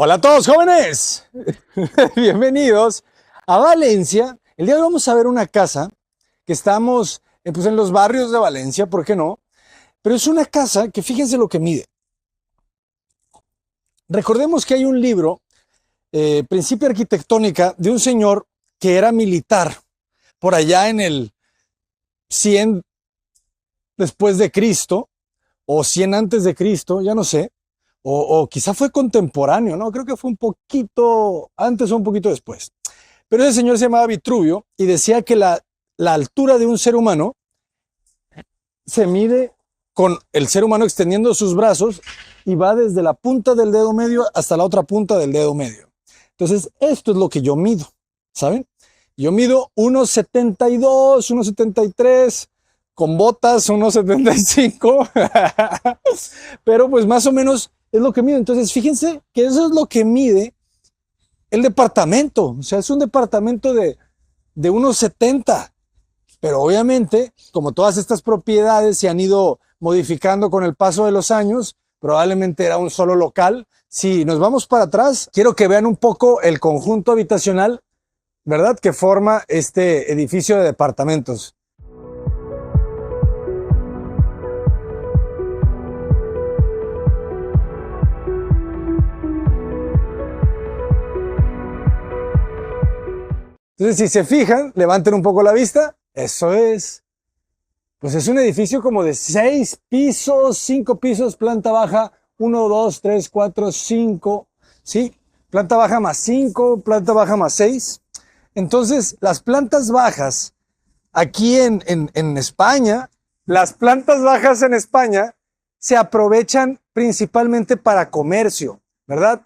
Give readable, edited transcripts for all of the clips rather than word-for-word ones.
Hola a todos jóvenes, bienvenidos a Valencia. El día de hoy vamos a ver una casa que estamos pues en los barrios de Valencia, ¿por qué no? Pero es una casa que fíjense lo que mide. Recordemos que hay un libro, Principia Arquitectónica, de un señor que era militar por allá en el 100 después de Cristo o 100 antes de Cristo, ya no sé. O quizá fue contemporáneo, ¿no? Creo que fue un poquito antes o un poquito después. Pero ese señor se llamaba Vitruvio y decía que la altura de un ser humano se mide con el ser humano extendiendo sus brazos y va desde la punta del dedo medio hasta la otra punta del dedo medio. Entonces, esto es lo que yo mido, ¿saben? Yo mido 1,72, 1,73, con botas 1,75, pero pues más o menos es lo que mide. Entonces, fíjense que eso es lo que mide el departamento. O sea, es un departamento de 1,70. Pero obviamente, como todas estas propiedades se han ido modificando con el paso de los años, probablemente era un solo local. Si nos vamos para atrás, quiero que vean un poco el conjunto habitacional, ¿verdad?, que forma este edificio de departamentos. Entonces, si se fijan, levanten un poco la vista. Eso es. Pues es un edificio como de 6 pisos, 5 pisos, planta baja, 1, 2, 3, 4, 5, ¿sí? Planta baja más 5, planta baja más 6. Entonces, las plantas bajas aquí en España, las plantas bajas en España se aprovechan principalmente para comercio, ¿verdad?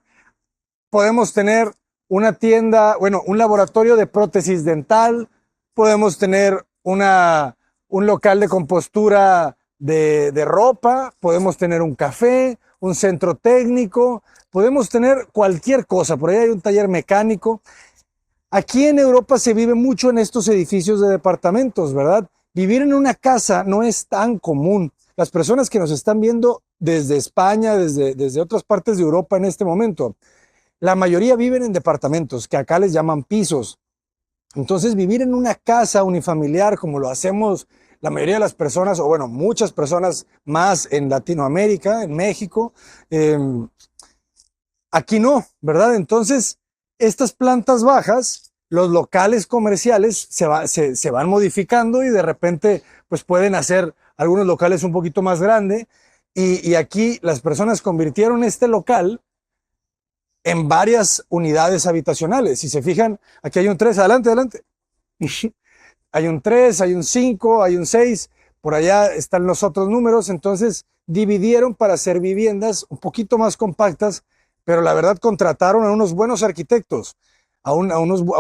Podemos tener una tienda, bueno, un laboratorio de prótesis dental, podemos tener un local de compostura de ropa, podemos tener un café, un centro técnico, podemos tener cualquier cosa, por ahí hay un taller mecánico. Aquí en Europa se vive mucho en estos edificios de departamentos, ¿verdad? Vivir en una casa no es tan común. Las personas que nos están viendo desde España, desde otras partes de Europa en este momento, la mayoría viven en departamentos, que acá les llaman pisos. Entonces, vivir en una casa unifamiliar, como lo hacemos la mayoría de las personas, o bueno, muchas personas más en Latinoamérica, en México, aquí no, ¿verdad? Entonces, estas plantas bajas, los locales comerciales se van modificando y de repente, pues pueden hacer algunos locales un poquito más grandes. Y aquí las personas convirtieron este local en varias unidades habitacionales. Si se fijan, aquí hay un 3, adelante, adelante. Hay un 3, hay un 5, hay un 6, por allá están los otros números. Entonces dividieron para hacer viviendas un poquito más compactas, pero la verdad contrataron a unos buenos arquitectos, a un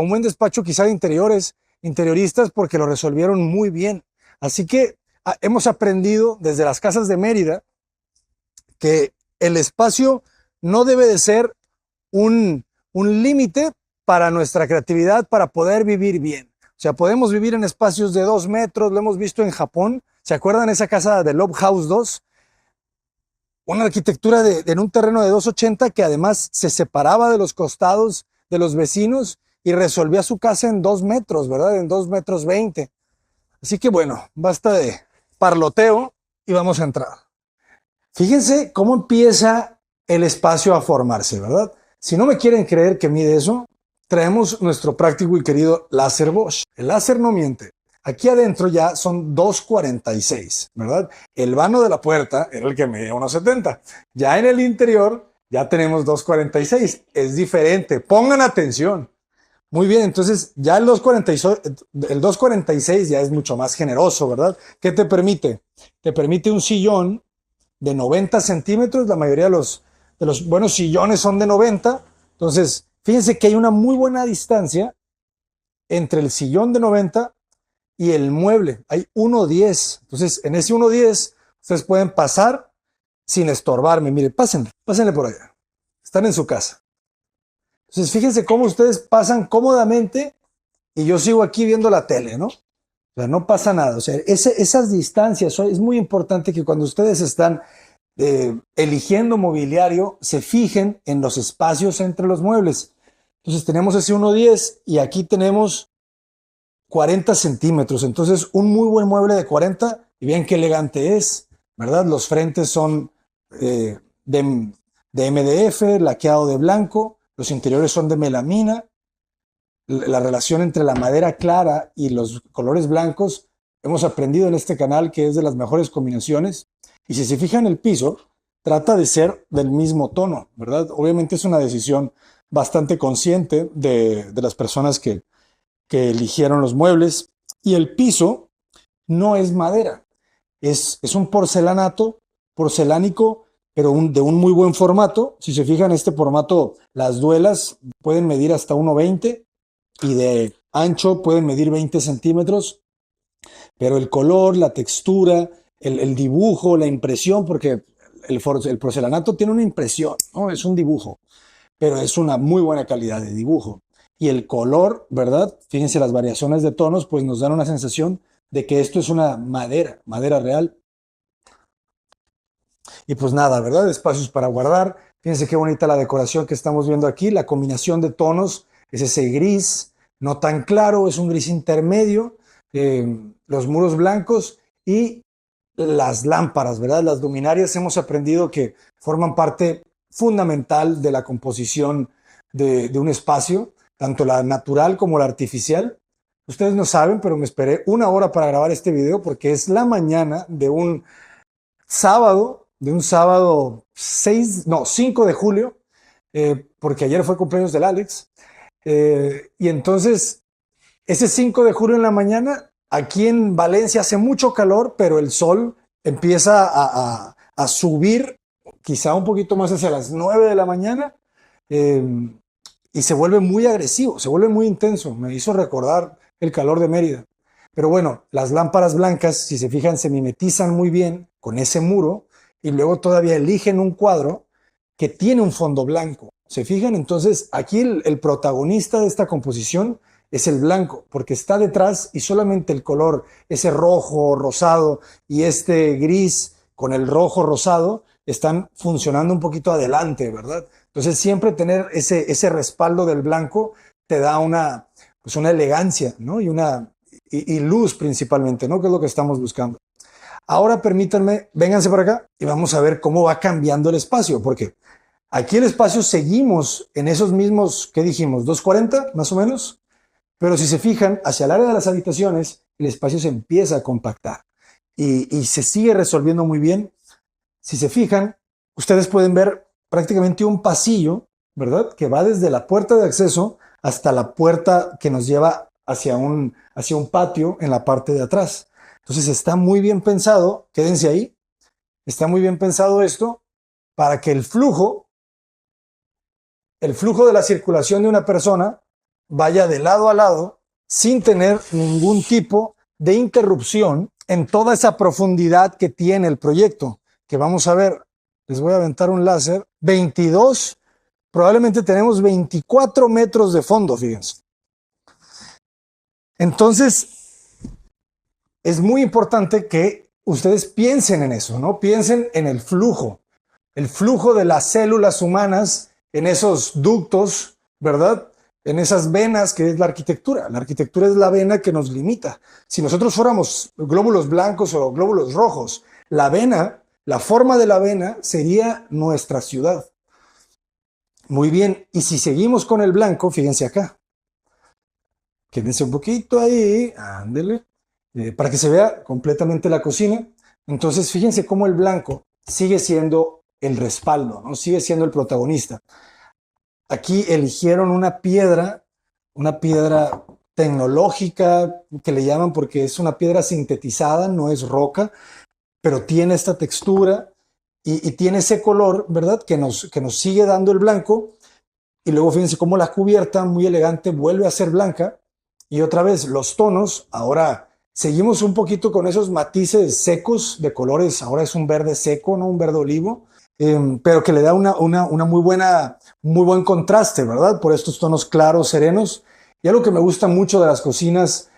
buen despacho quizá de interioristas, porque lo resolvieron muy bien. Así que hemos aprendido desde las casas de Mérida que el espacio no debe de ser un límite para nuestra creatividad, para poder vivir bien. O sea, podemos vivir en espacios de 2 metros, lo hemos visto en Japón. ¿Se acuerdan esa casa de Love House 2? Una arquitectura en un terreno de 280 que además se separaba de los costados de los vecinos y resolvía su casa en 2 metros, ¿verdad? En 2 metros 20. Así que bueno, basta de parloteo y vamos a entrar. Fíjense cómo empieza el espacio a formarse, ¿verdad? Si no me quieren creer que mide eso, traemos nuestro práctico y querido láser Bosch. El láser no miente. Aquí adentro ya son 2,46, ¿verdad? El vano de la puerta era el que medía 1,70. Ya en el interior ya tenemos 2,46. Es diferente. Pongan atención. Muy bien, entonces ya el 2,46 ya es mucho más generoso, ¿verdad? ¿Qué te permite? Te permite un sillón de 90 centímetros. La mayoría de los buenos sillones son de 90. Entonces, fíjense que hay una muy buena distancia entre el sillón de 90 y el mueble. Hay 1,10. Entonces, en ese 1,10 ustedes pueden pasar sin estorbarme. Mire, pásenle por allá. Están en su casa. Entonces, fíjense cómo ustedes pasan cómodamente y yo sigo aquí viendo la tele, ¿no? O sea, no pasa nada. O sea, esas distancias, es muy importante que cuando ustedes están eligiendo mobiliario, se fijen en los espacios entre los muebles. Entonces tenemos ese 1.10 y aquí tenemos 40 centímetros. Entonces un muy buen mueble de 40 y bien qué elegante es, ¿verdad? Los frentes son de MDF, laqueado de blanco, los interiores son de melamina. La relación entre la madera clara y los colores blancos, hemos aprendido en este canal que es de las mejores combinaciones. Y si se fijan, el piso trata de ser del mismo tono, ¿verdad? Obviamente es una decisión bastante consciente de las personas que eligieron los muebles. Y el piso no es madera, es un porcelanato, porcelánico, pero de un muy buen formato. Si se fijan, este formato, las duelas pueden medir hasta 1.20 y de ancho pueden medir 20 centímetros, pero el color, la textura, el dibujo, la impresión, porque el porcelanato tiene una impresión, ¿no? Es un dibujo, pero es una muy buena calidad de dibujo. Y el color, ¿verdad? Fíjense, las variaciones de tonos, pues nos dan una sensación de que esto es una madera real. Y pues nada, ¿verdad? Espacios para guardar. Fíjense qué bonita la decoración que estamos viendo aquí. La combinación de tonos es ese gris, no tan claro, es un gris intermedio. Los muros blancos y las lámparas, ¿verdad? Las luminarias hemos aprendido que forman parte fundamental de la composición de un espacio, tanto la natural como la artificial. Ustedes no saben, pero me esperé 1 hora para grabar este video porque es la mañana de un sábado 5 de julio, porque ayer fue cumpleaños del Alex. Y entonces, ese 5 de julio en la mañana, aquí en Valencia hace mucho calor, pero el sol empieza a subir, quizá un poquito más hacia las 9 de la mañana, y se vuelve muy agresivo, se vuelve muy intenso. Me hizo recordar el calor de Mérida. Pero bueno, las lámparas blancas, si se fijan, se mimetizan muy bien con ese muro y luego todavía eligen un cuadro que tiene un fondo blanco. ¿Se fijan? Entonces, aquí el protagonista de esta composición es el blanco, porque está detrás y solamente el color, ese rojo, rosado y este gris con el rojo rosado, están funcionando un poquito adelante, ¿verdad? Entonces, siempre tener ese respaldo del blanco te da pues una elegancia, ¿no? Y luz principalmente, ¿no? Que es lo que estamos buscando. Ahora permítanme, vénganse para acá y vamos a ver cómo va cambiando el espacio, porque aquí el espacio seguimos en esos mismos, ¿qué dijimos? 240 más o menos, pero si se fijan, hacia el área de las habitaciones, el espacio se empieza a compactar y se sigue resolviendo muy bien. Si se fijan, ustedes pueden ver prácticamente un pasillo, ¿verdad? Que va desde la puerta de acceso hasta la puerta que nos lleva hacia un patio en la parte de atrás. Entonces está muy bien pensado, quédense ahí, está muy bien pensado esto para que el flujo de la circulación de una persona vaya de lado a lado sin tener ningún tipo de interrupción en toda esa profundidad que tiene el proyecto, que vamos a ver, les voy a aventar un láser, 22, probablemente tenemos 24 metros de fondo, fíjense. Entonces, es muy importante que ustedes piensen en eso, ¿no? Piensen en el flujo de las células humanas en esos ductos, ¿verdad? En esas venas que es la arquitectura. La arquitectura es la vena que nos limita. Si nosotros fuéramos glóbulos blancos o glóbulos rojos, la vena, la forma de la vena sería nuestra ciudad. Muy bien, y si seguimos con el blanco, fíjense acá. Quédense un poquito ahí, ándele, para que se vea completamente la cocina. Entonces, fíjense cómo el blanco sigue siendo el respaldo, ¿no? Sigue siendo el protagonista. Aquí eligieron una piedra tecnológica que le llaman porque es una piedra sintetizada, no es roca, pero tiene esta textura y tiene ese color, ¿verdad? Que nos sigue dando el blanco. Y luego fíjense cómo la cubierta, muy elegante, vuelve a ser blanca. Y otra vez, los tonos, ahora seguimos un poquito con esos matices secos de colores. Ahora es un verde seco, ¿no? Un verde olivo, pero que le da una muy buen contraste, ¿verdad? Por estos tonos claros, serenos. Y algo que me gusta mucho de las cocinas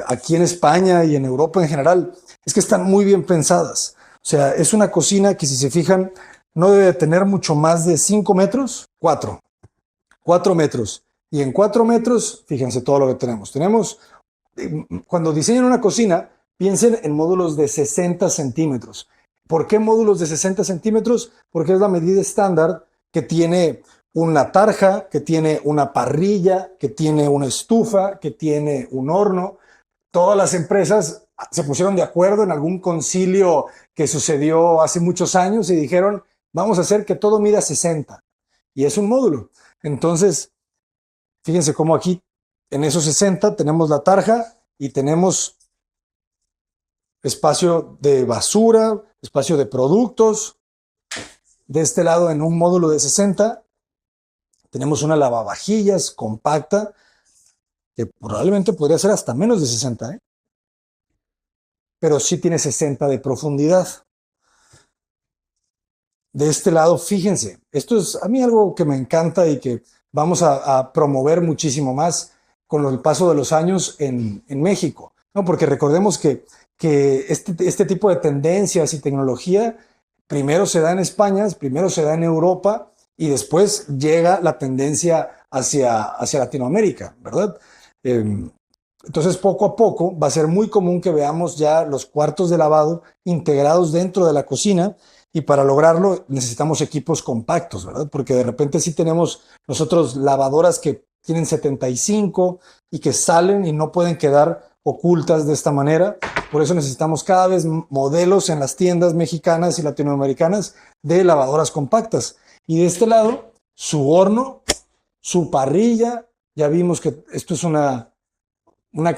aquí en España y en Europa en general es que están muy bien pensadas. O sea, es una cocina que si se fijan no debe tener mucho más de 5 metros, 4 metros. Y en 4 metros, fíjense todo lo que tenemos. Cuando diseñan una cocina, piensen en módulos de 60 centímetros. ¿Por qué módulos de 60 centímetros? Porque es la medida estándar que tiene una tarja, que tiene una parrilla, que tiene una estufa, que tiene un horno. Todas las empresas se pusieron de acuerdo en algún concilio que sucedió hace muchos años y dijeron, vamos a hacer que todo mida 60. Y es un módulo. Entonces, fíjense cómo aquí en esos 60 tenemos la tarja y tenemos espacio de basura, espacio de productos. De este lado, en un módulo de 60, tenemos una lavavajillas compacta que probablemente podría ser hasta menos de 60, ¿eh? Pero sí tiene 60 de profundidad. De este lado, fíjense, esto es a mí algo que me encanta y que vamos a promover muchísimo más con el paso de los años en México, ¿no? Porque recordemos que este tipo de tendencias y tecnología primero se da en España, primero se da en Europa y después llega la tendencia hacia Latinoamérica, ¿verdad? Entonces, poco a poco va a ser muy común que veamos ya los cuartos de lavado integrados dentro de la cocina y para lograrlo necesitamos equipos compactos, ¿verdad? Porque de repente sí tenemos nosotros lavadoras que tienen 75 y que salen y no pueden quedar ocultas de esta manera. Por eso necesitamos cada vez modelos en las tiendas mexicanas y latinoamericanas de lavadoras compactas. Y de este lado, su horno, su parrilla. Ya vimos que esto es una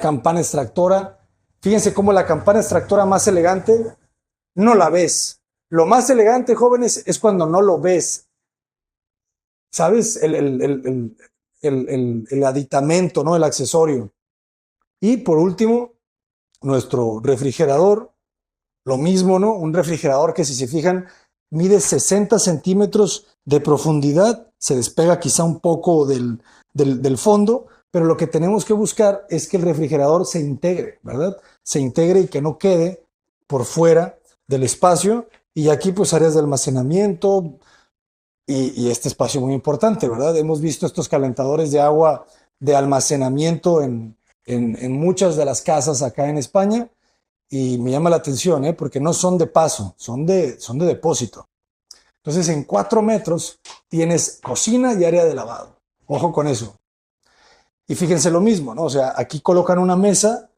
campana extractora. Fíjense cómo la campana extractora más elegante no la ves. Lo más elegante, jóvenes, es cuando no lo ves. ¿Sabes? El aditamento, ¿no? El accesorio. Y por último, nuestro refrigerador. Lo mismo, ¿no? Un refrigerador que, si se fijan, mide 60 centímetros de profundidad. Se despega quizá un poco del fondo, pero lo que tenemos que buscar es que el refrigerador se integre, ¿verdad? Se integre y que no quede por fuera del espacio. Y aquí pues áreas de almacenamiento y este espacio muy importante, ¿verdad? Hemos visto estos calentadores de agua de almacenamiento en muchas de las casas acá en España y me llama la atención, porque no son de paso, son de depósito. Entonces en 4 metros tienes cocina y área de lavado. Ojo con eso. Y fíjense lo mismo, ¿no? O sea, aquí colocan una mesa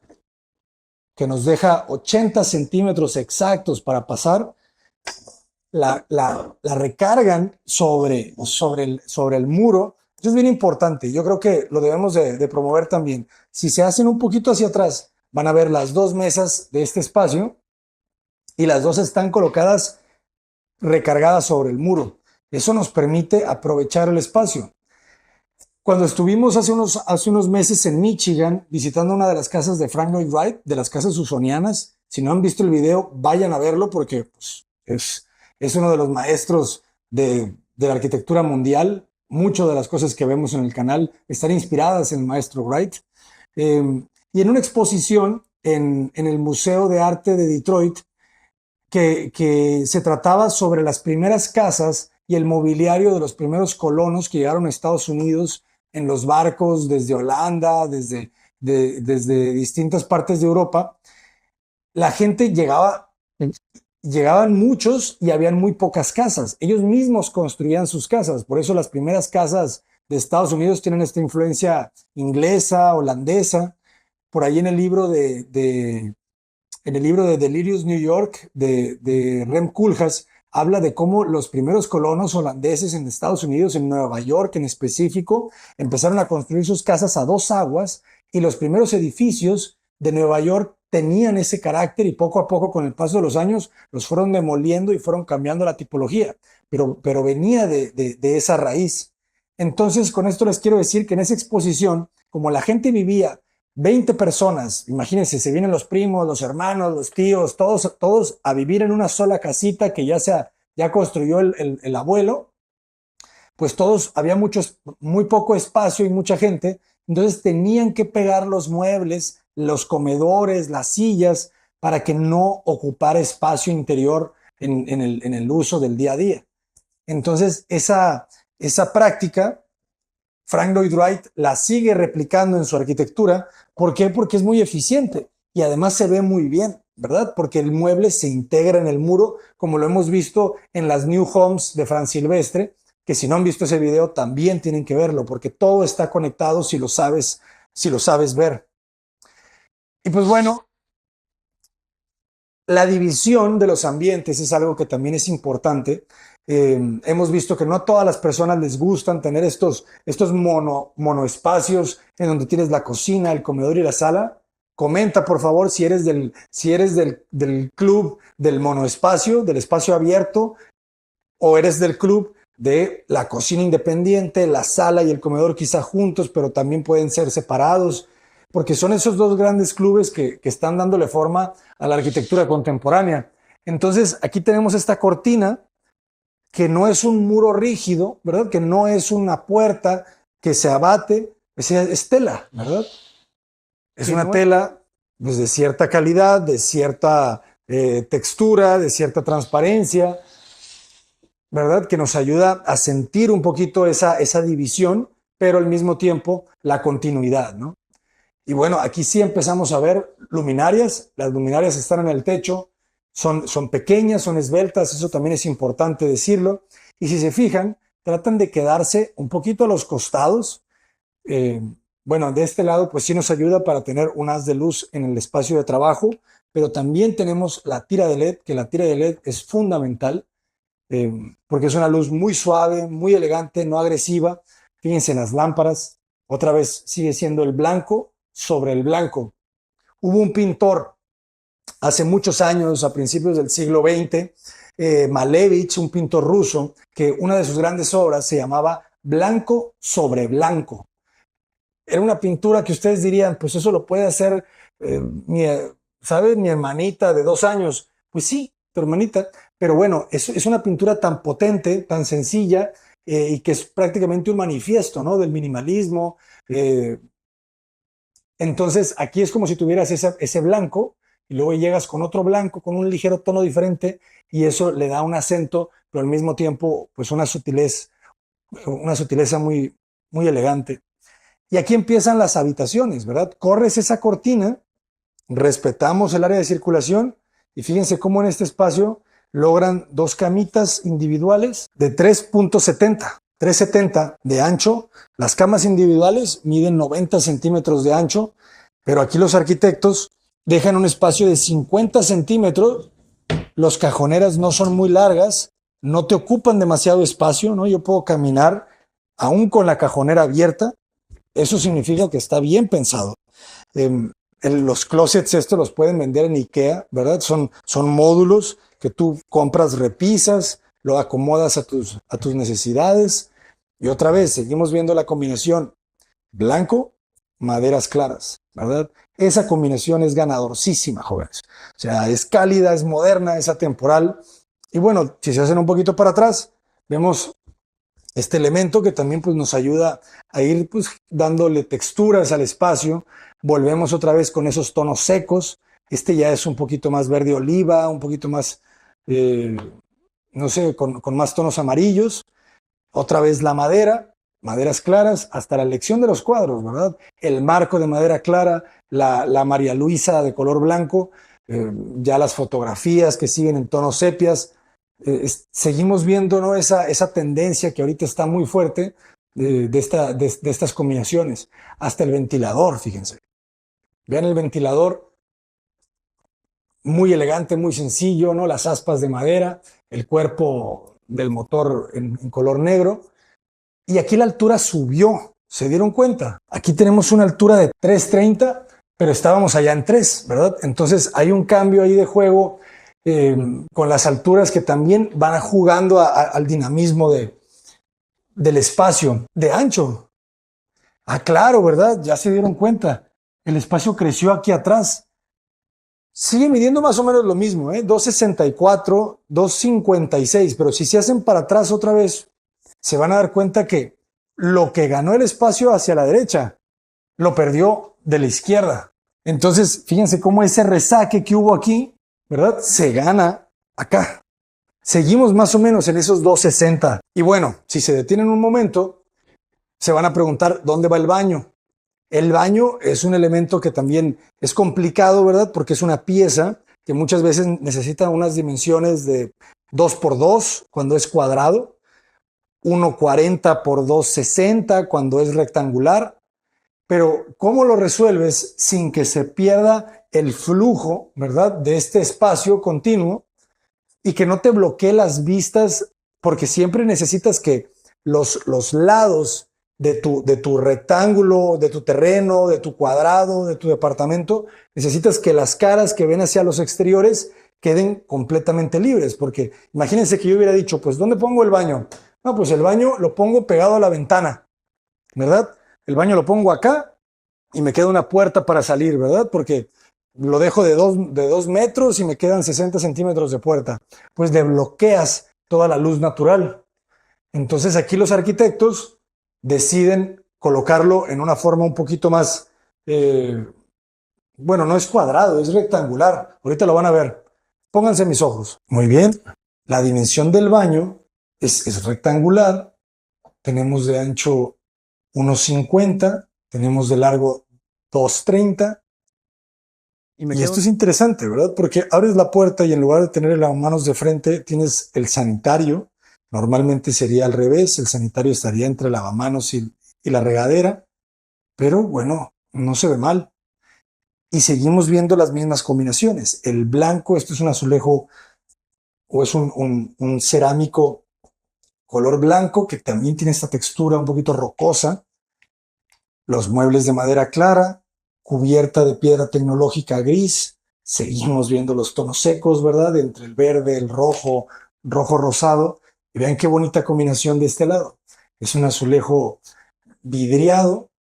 que nos deja 80 centímetros exactos para pasar. La recargan sobre el muro. Eso es bien importante. Yo creo que lo debemos de promover también. Si se hacen un poquito hacia atrás, van a ver las dos mesas de este espacio y las dos están colocadas recargadas sobre el muro. Eso nos permite aprovechar el espacio. Cuando estuvimos hace unos meses en Michigan visitando una de las casas de Frank Lloyd Wright, de las casas usonianas, si no han visto el video, vayan a verlo porque pues, es uno de los maestros de la arquitectura mundial. Muchas de las cosas que vemos en el canal están inspiradas en el maestro Wright. Y en una exposición en el Museo de Arte de Detroit, que se trataba sobre las primeras casas y el mobiliario de los primeros colonos que llegaron a Estados Unidos en los barcos desde Holanda, desde distintas partes de Europa. La gente llegaban muchos y habían muy pocas casas. Ellos mismos construían sus casas. Por eso las primeras casas de Estados Unidos tienen esta influencia inglesa, holandesa. Por ahí en el libro de Delirious New York de Rem Koolhaas habla de cómo los primeros colonos holandeses en Estados Unidos, en Nueva York en específico, empezaron a construir sus casas a dos aguas y los primeros edificios de Nueva York tenían ese carácter y poco a poco con el paso de los años los fueron demoliendo y fueron cambiando la tipología, pero venía de esa raíz. Entonces con esto les quiero decir que en esa exposición, como la gente vivía 20 personas, imagínense, se vienen los primos, los hermanos, los tíos, todos a vivir en una sola casita que ya construyó el abuelo, pues todos, había muy poco espacio y mucha gente, entonces tenían que pegar los muebles, los comedores, las sillas, para que no ocupara espacio interior en el uso del día a día. Entonces, esa práctica, Frank Lloyd Wright la sigue replicando en su arquitectura. ¿Por qué? Porque es muy eficiente y además se ve muy bien, ¿verdad? Porque el mueble se integra en el muro, como lo hemos visto en las New Homes de Fran Silvestre, que si no han visto ese video también tienen que verlo, porque todo está conectado si lo sabes ver. Y pues bueno, la división de los ambientes es algo que también es importante. Hemos visto que no a todas las personas les gustan tener estos monoespacios en donde tienes la cocina, el comedor y la sala. Comenta, por favor, si eres del club del monoespacio, del espacio abierto, o eres del club de la cocina independiente, la sala y el comedor quizá juntos, pero también pueden ser separados, porque son esos dos grandes clubes que están dándole forma a la arquitectura contemporánea. Entonces, aquí tenemos esta cortina que no es un muro rígido, ¿verdad? Que no es una puerta que se abate, es tela, ¿verdad? Es una tela pues, de cierta calidad, de cierta textura, de cierta transparencia, ¿verdad? Que nos ayuda a sentir un poquito esa división, pero al mismo tiempo la continuidad, ¿no? Y bueno, aquí sí empezamos a ver luminarias. Las luminarias están en el techo, son pequeñas, son esbeltas, eso también es importante decirlo. Y si se fijan, tratan de quedarse un poquito a los costados. Bueno, de este lado pues sí nos ayuda para tener un haz de luz en el espacio de trabajo, pero también tenemos la tira de LED, que la tira de LED es fundamental porque es una luz muy suave, muy elegante, no agresiva. Fíjense en las lámparas, otra vez sigue siendo el blanco sobre el blanco. Hubo un pintor hace muchos años, a principios del siglo XX, Malevich, un pintor ruso, que una de sus grandes obras se llamaba Blanco sobre Blanco. Era una pintura que ustedes dirían, pues eso lo puede hacer, ¿sabes? Mi hermanita de 2 años. Pues sí, tu hermanita. Pero bueno, es una pintura tan potente, tan sencilla, y que es prácticamente un manifiesto, ¿no? Del minimalismo. Entonces, aquí es como si tuvieras ese blanco y luego llegas con otro blanco, con un ligero tono diferente, y eso le da un acento, pero al mismo tiempo, pues una sutileza muy, muy elegante. Y aquí empiezan las habitaciones, ¿verdad? Corres esa cortina, respetamos el área de circulación y fíjense cómo en este espacio logran 2 camitas individuales de 3.70 de ancho. Las camas individuales miden 90 centímetros de ancho, pero aquí los arquitectos dejan un espacio de 50 centímetros. Los cajoneras no son muy largas, no te ocupan demasiado espacio, ¿no? Yo puedo caminar aún con la cajonera abierta. Eso significa que está bien pensado. Los closets estos los pueden vender en IKEA, ¿verdad? Son módulos que tú compras, repisas, lo acomodas a tus necesidades. Y otra vez, seguimos viendo la combinación blanco, maderas claras, ¿verdad? Esa combinación es ganadorcísima, jóvenes. O sea, es cálida, es moderna, es atemporal. Y bueno, si se hacen un poquito para atrás, vemos este elemento que también pues, nos ayuda a ir pues, dándole texturas al espacio. Volvemos otra vez con esos tonos secos. Este ya es un poquito más verde oliva, un poquito más, no sé, con más tonos amarillos. Otra vez la madera, maderas claras, hasta la elección de los cuadros, ¿verdad? El marco de madera clara, la María Luisa de color blanco, ya las fotografías que siguen en tonos sepias. Seguimos viendo, ¿no? esa tendencia que ahorita está muy fuerte de estas combinaciones. Hasta el ventilador, fíjense. Vean el ventilador, muy elegante, muy sencillo, ¿no? Las aspas de madera, el cuerpo del motor en color negro. Y aquí la altura subió, ¿se dieron cuenta? Aquí tenemos una altura de 3.30, pero estábamos allá en 3, ¿verdad? Entonces hay un cambio ahí de juego con las alturas que también van jugando al dinamismo del espacio, de ancho. Ah, claro, ¿verdad? Ya se dieron cuenta. El espacio creció aquí atrás. Sigue midiendo más o menos lo mismo, 2.64, 2.56, pero si se hacen para atrás otra vez, se van a dar cuenta que lo que ganó el espacio hacia la derecha, lo perdió de la izquierda. Entonces, fíjense cómo ese resaque que hubo aquí, ¿verdad? Se gana acá. Seguimos más o menos en esos 260. Y bueno, si se detienen un momento, se van a preguntar, ¿dónde va el baño? El baño es un elemento que también es complicado, ¿verdad? Porque es una pieza que muchas veces necesita unas dimensiones de 2 por 2 cuando es cuadrado, 1,40 por 2,60 cuando es rectangular. Pero ¿cómo lo resuelves sin que se pierda el flujo, ¿verdad? De este espacio continuo y que no te bloquee las vistas, porque siempre necesitas que los lados de tu rectángulo, de tu terreno, de tu cuadrado, de tu departamento, necesitas que las caras que ven hacia los exteriores queden completamente libres, porque imagínense que yo hubiera dicho, pues, ¿dónde pongo el baño? No, pues el baño lo pongo pegado a la ventana, ¿verdad? El baño lo pongo acá y me queda una puerta para salir, ¿verdad? Porque lo dejo de 2 metros y me quedan 60 centímetros de puerta. Pues le bloqueas toda la luz natural. Entonces aquí los arquitectos deciden colocarlo en una forma un poquito más, bueno, no es cuadrado, es rectangular. Ahorita lo van a ver. Pónganse mis ojos. Muy bien. La dimensión del baño es rectangular. Tenemos de ancho 1,50, tenemos de largo 2,30. Y esto es interesante, ¿verdad? Porque abres la puerta y en lugar de tener las manos de frente, tienes el sanitario. Normalmente sería al revés, el sanitario estaría entre lavamanos y la regadera, pero bueno, no se ve mal. Y seguimos viendo las mismas combinaciones. El blanco, esto es un azulejo o es un cerámico color blanco que también tiene esta textura un poquito rocosa. Los muebles de madera clara, cubierta de piedra tecnológica gris. Seguimos viendo los tonos secos, ¿verdad? Entre el verde, el rojo, rojo rosado. Y vean qué bonita combinación de este lado. Es un azulejo vidriado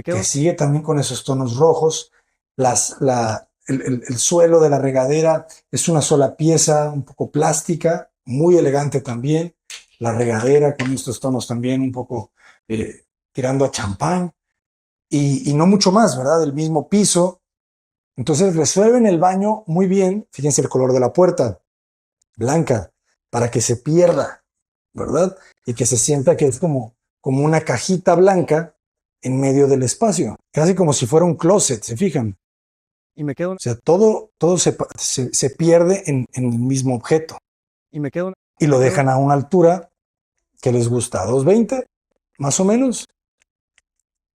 que sigue también con esos tonos rojos. El suelo de la regadera es una sola pieza, un poco plástica, muy elegante también. La regadera con estos tonos también un poco tirando a champán. Y no mucho más, ¿verdad? El mismo piso. Entonces resuelven el baño muy bien. Fíjense el color de la puerta, blanca, para que se pierda, ¿verdad? Y que se sienta que es como una cajita blanca en medio del espacio, casi como si fuera un closet, ¿se fijan? O sea, todo se pierde en el mismo objeto. Y lo dejan a una altura que les gusta, 220, más o menos.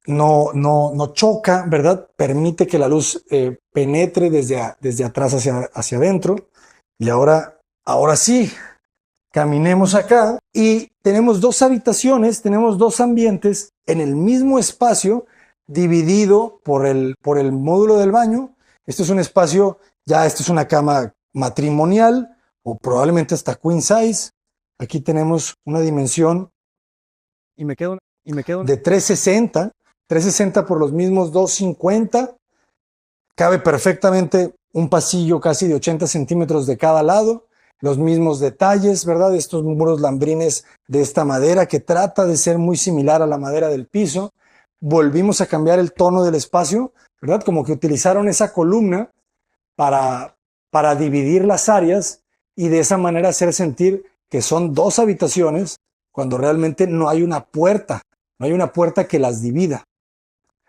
No choca, ¿verdad? Permite que la luz penetre desde atrás hacia adentro. Y ahora sí, caminemos acá y tenemos 2 habitaciones, tenemos 2 ambientes en el mismo espacio, dividido por el módulo del baño. Esto es un espacio, esto es una cama matrimonial o probablemente hasta queen size. Aquí tenemos una dimensión de 360 por los mismos 250. Cabe perfectamente un pasillo casi de 80 centímetros de cada lado. Los mismos detalles, ¿verdad? Estos muros lambrines de esta madera que trata de ser muy similar a la madera del piso. Volvimos a cambiar el tono del espacio, ¿verdad? Como que utilizaron esa columna para dividir las áreas y de esa manera hacer sentir que son 2 habitaciones cuando realmente no hay una puerta. No hay una puerta que las divida.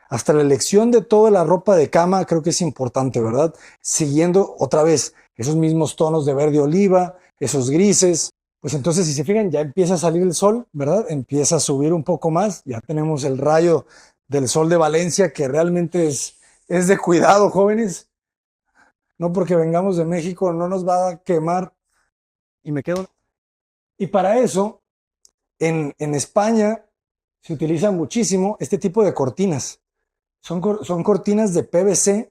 Hasta la elección de toda la ropa de cama creo que es importante, ¿verdad? Siguiendo otra vez esos mismos tonos de verde oliva, esos grises. Pues entonces, si se fijan, ya empieza a salir el sol, ¿verdad? Empieza a subir un poco más. Ya tenemos el rayo del sol de Valencia, que realmente es de cuidado, jóvenes. No porque vengamos de México no nos va a quemar. Y para eso, en España se utiliza muchísimo este tipo de cortinas. Son cortinas de PVC,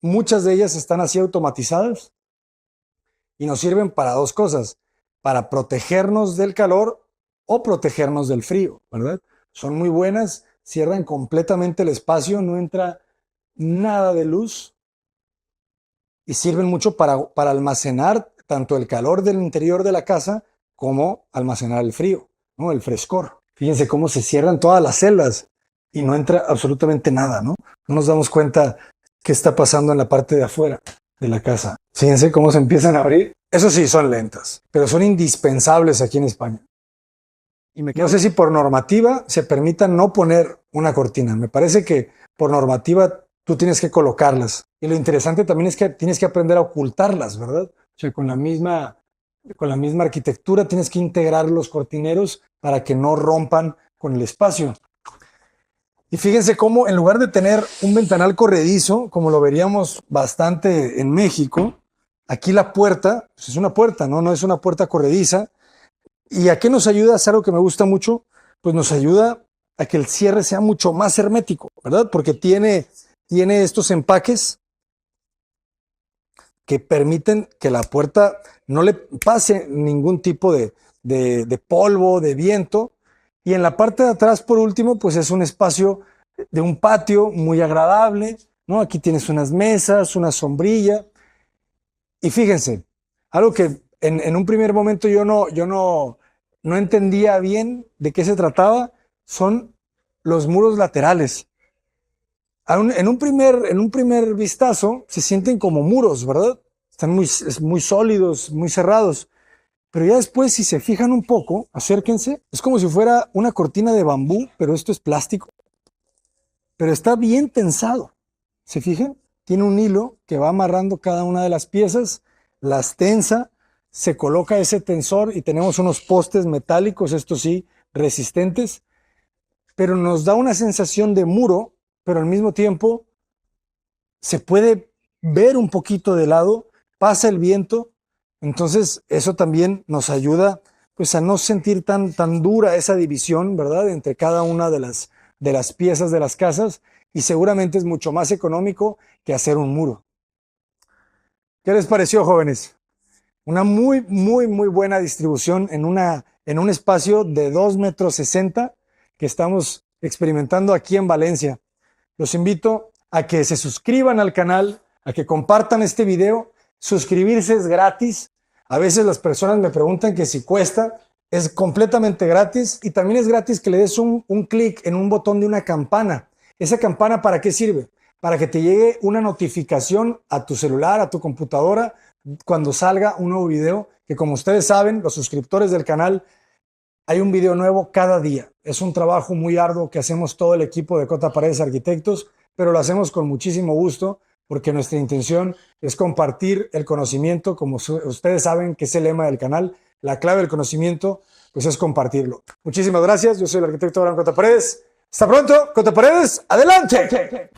muchas de ellas están así automatizadas y nos sirven para 2 cosas, para protegernos del calor o protegernos del frío, ¿verdad? Son muy buenas, cierran completamente el espacio, no entra nada de luz y sirven mucho para almacenar tanto el calor del interior de la casa como almacenar el frío, ¿no? El frescor. Fíjense cómo se cierran todas las celdas y no entra absolutamente nada, ¿no? No nos damos cuenta qué está pasando en la parte de afuera. de la casa. Fíjense cómo se empiezan a abrir. Eso sí, son lentas, pero son indispensables aquí en España. Y no sé si por normativa se permita no poner una cortina. Me parece que por normativa tú tienes que colocarlas. Y lo interesante también es que tienes que aprender a ocultarlas, ¿verdad? O sea, con la misma arquitectura tienes que integrar los cortineros para que no rompan con el espacio. Y fíjense cómo en lugar de tener un ventanal corredizo, como lo veríamos bastante en México, aquí la puerta pues es una puerta, ¿no? No es una puerta corrediza. ¿Y a qué nos ayuda? Es algo que me gusta mucho. Pues nos ayuda a que el cierre sea mucho más hermético, ¿verdad? Porque tiene estos empaques que permiten que la puerta no le pase ningún tipo de polvo, de viento. Y en la parte de atrás, por último, pues es un espacio de un patio muy agradable, ¿no? Aquí tienes unas mesas, una sombrilla. Y fíjense, algo que en un primer momento yo no entendía bien de qué se trataba, son los muros laterales. En un primer vistazo se sienten como muros, ¿verdad? Están muy sólidos, muy cerrados. Pero ya después, si se fijan un poco, acérquense, es como si fuera una cortina de bambú, pero esto es plástico. Pero está bien tensado. ¿Se fijan? Tiene un hilo que va amarrando cada una de las piezas, las tensa, se coloca ese tensor y tenemos unos postes metálicos, estos sí, resistentes, pero nos da una sensación de muro, pero al mismo tiempo se puede ver un poquito de lado, pasa el viento, entonces eso también nos ayuda pues a no sentir tan dura esa división, ¿verdad? Entre cada una de las piezas de las casas, y seguramente es mucho más económico que hacer un muro. ¿Qué les pareció, jóvenes? Una muy buena distribución en un espacio de 2,60 m que estamos experimentando aquí en Valencia. Los invito a que se suscriban al canal, a que compartan este video. Suscribirse es gratis. A veces las personas me preguntan que si cuesta. Es completamente gratis, y también es gratis que le des un clic en un botón de una campana. ¿Esa campana para qué sirve? Para que te llegue una notificación a tu celular, a tu computadora, cuando salga un nuevo video, que como ustedes saben, los suscriptores del canal, hay un video nuevo cada día. Es un trabajo muy arduo que hacemos todo el equipo de Cota Paredes Arquitectos, pero lo hacemos con muchísimo gusto, porque nuestra intención es compartir el conocimiento, como ustedes saben que es el lema del canal. La clave del conocimiento, pues, es compartirlo. Muchísimas gracias. Yo soy el arquitecto Abraham Cota Paredes. Hasta pronto. Cota Paredes, adelante.